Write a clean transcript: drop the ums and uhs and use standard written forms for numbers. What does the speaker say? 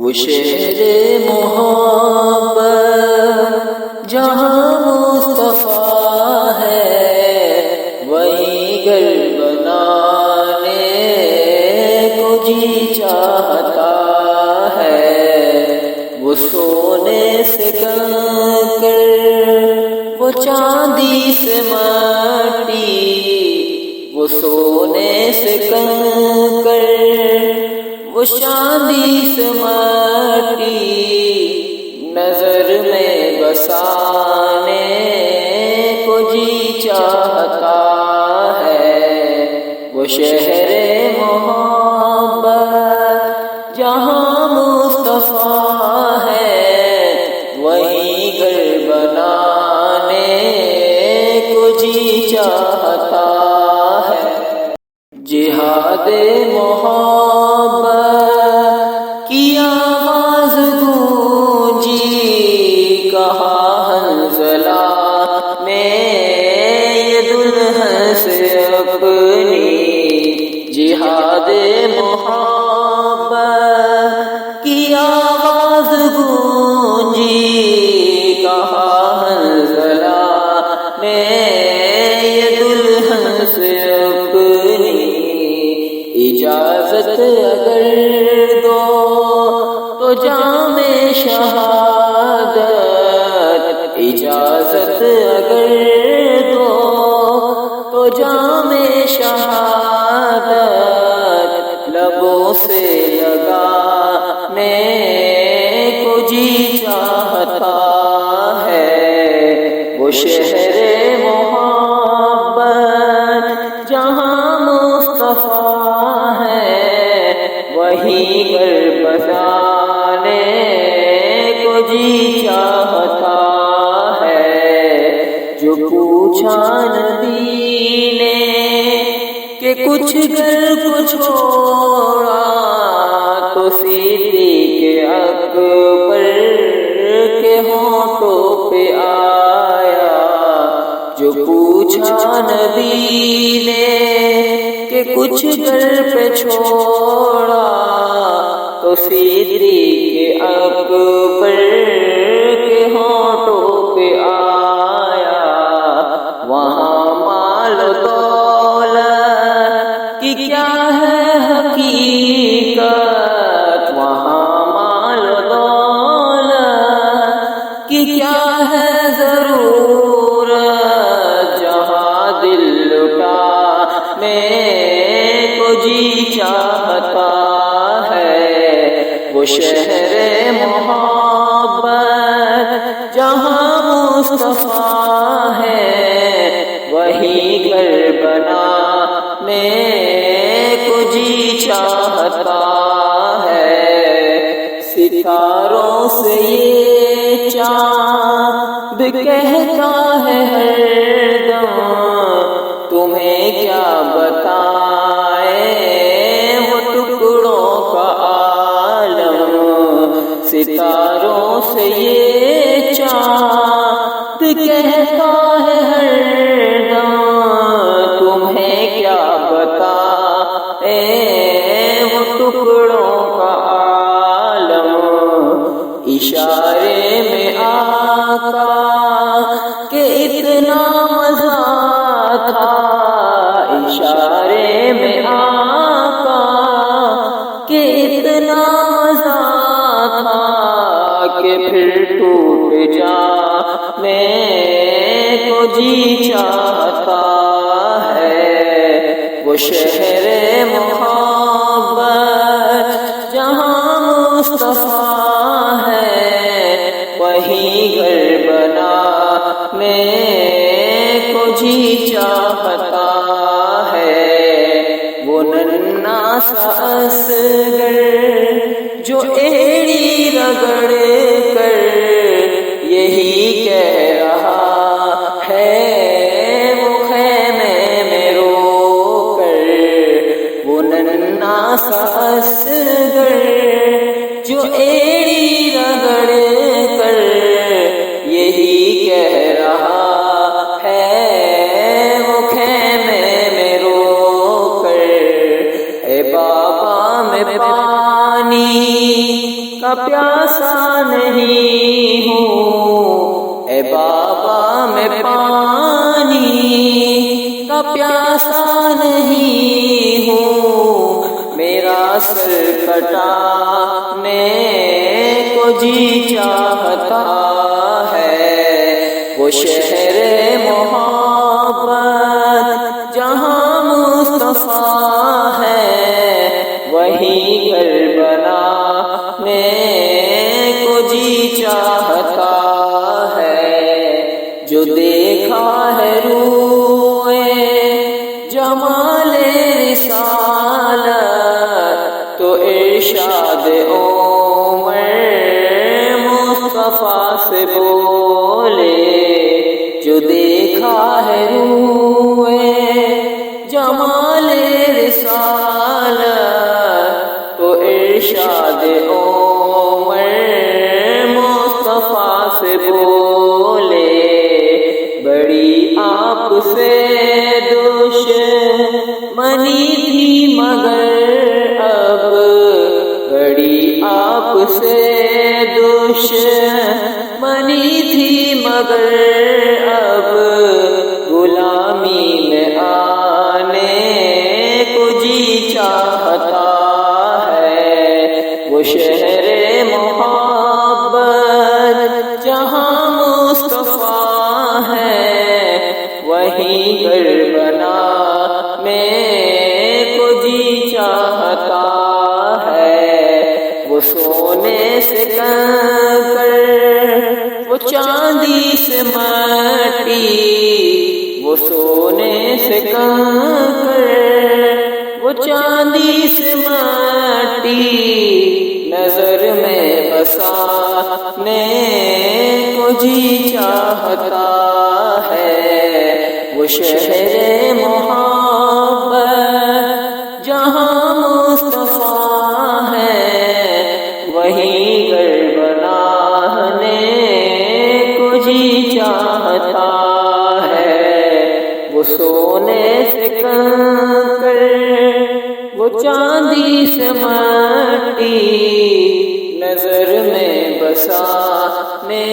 وہ شہر محبت جہاں مصطفیٰ ہے، وہیں گھر بنانے کو جی چاہتا ہے۔ وہ سونے سے کنکر، وہ چاندی سے مٹی، وہ سونے سے کنکر، وہ چاندی سے مٹی، نظر میں بسانے کو جی چاہتا ہے۔ وہ شہر محبت جہاں مصطفیٰ ہے، وہیں گھر بنانے کو جی چاہتا ہے۔ جہاد محبت کی آواز گونجی، کہا حنظلہ میں یہ دلہن سے اپنی۔ جہاد محبت کی آواز گونجی، کہا حنظلہ میں یہ دلہن سے اپنی۔ اجازت اگر دو تو جام شہادت، اجازت اگر دو تو جام شہادت، لبوں سے لگانے کو جی چاہتا ہے۔ وہ شہر محبت جہاں مصطفیٰ ہے، وہیں گھر بسانے کو جی چاہتا ہے۔ جو پوچھا نبی نے کہ کچھ گھر کو چھوڑا، تو صدیق اکبر کے ہونٹوں پہ آیا۔ جو پوچھا نبی نے کہ کچھ گھر پہ چھوڑا، تو صدیق اکبر کے ہونٹوں پہ آیا۔ وہاں مال و دولت کی کیا ہے حقیقت، وہاں مال و دولت کی کیا ہے ضرورت، جہاں دل لٹانے کو جی چاہتا ہے۔ وہ شہر محبت جہاں مصطفیٰ ہے، وہیں گھر بنانے کو جی چاہتا ہے۔ ستاروں سے یہ چاند کہتا ہے ہر دم، تمہیں کیا بتائیں وہ ٹکڑوں کا عالم۔ ستاروں سے یہ چاند کہتا ہے ہر دم، تمہیں کیا بتائیں وہ ٹکڑوں کا عالم۔ اشارے میں آقا کہ اتنا مزہ تھا، اشارے میں آقا کہ اتنا مزہ تھا، کہ پھر ٹوٹ جانے کو جی چاہتا ہے۔ وہ شہر محبت جہاں مصطفیٰ ہے، وہیں گھر بنانے کو جی چاہتا ہے۔ وہ ننھا سا اصغر جو ایڑی رگڑ کر یہی کہہ رہا ہے وہ خیمے میں رو کر، وہ ننھا سا اصغر جو ایڑی رگڑ کر یہی کہہ رہا ہے وہ خیمے میں رو کر۔ اے بابا میں پانی کا کا پیاسا نہیں ہوں، اے بابا میں پانی کا پیاسا نہیں ہوں، میرا سر کٹانے کو جی چاہتا ہے، وہ شہر محبت جہاں مصطفیٰ ہے، وہی گھر بنانے کو جی چاہتا ہے، جو دیکھا ہے روئے جمال رسالت تو ارشاد عمر مصطفیٰ سے بولے، جو دیکھا ہے روئے جمال رسالت تو ارشاد عمر مصطفیٰ سے بولے، بڑی آپ سے دشمنی تھی مگر اب، بڑی آپ سے دشمنی تھی مگر اب، غلامی میں آنے کو جی چاہتا ہے، وہ شہر محبت جہاں مصطفیٰ ہے، وہی گھر بنانے کو جی چاہتا ہے، وہ سونے سے کنکر وہ چاندی سے مٹی، وہ سونے سے کنکر وہ چاندی سے مٹی، نظر میں بسانے کو جی چاہتا ہے، وہ شہر محبت جہاں مصطفیٰ ہے، وہی گھر بنانے کو جی چاہتا ہے، وہ سونے سے کنکر وہ چاندی سے مٹی، نظر میں بسانے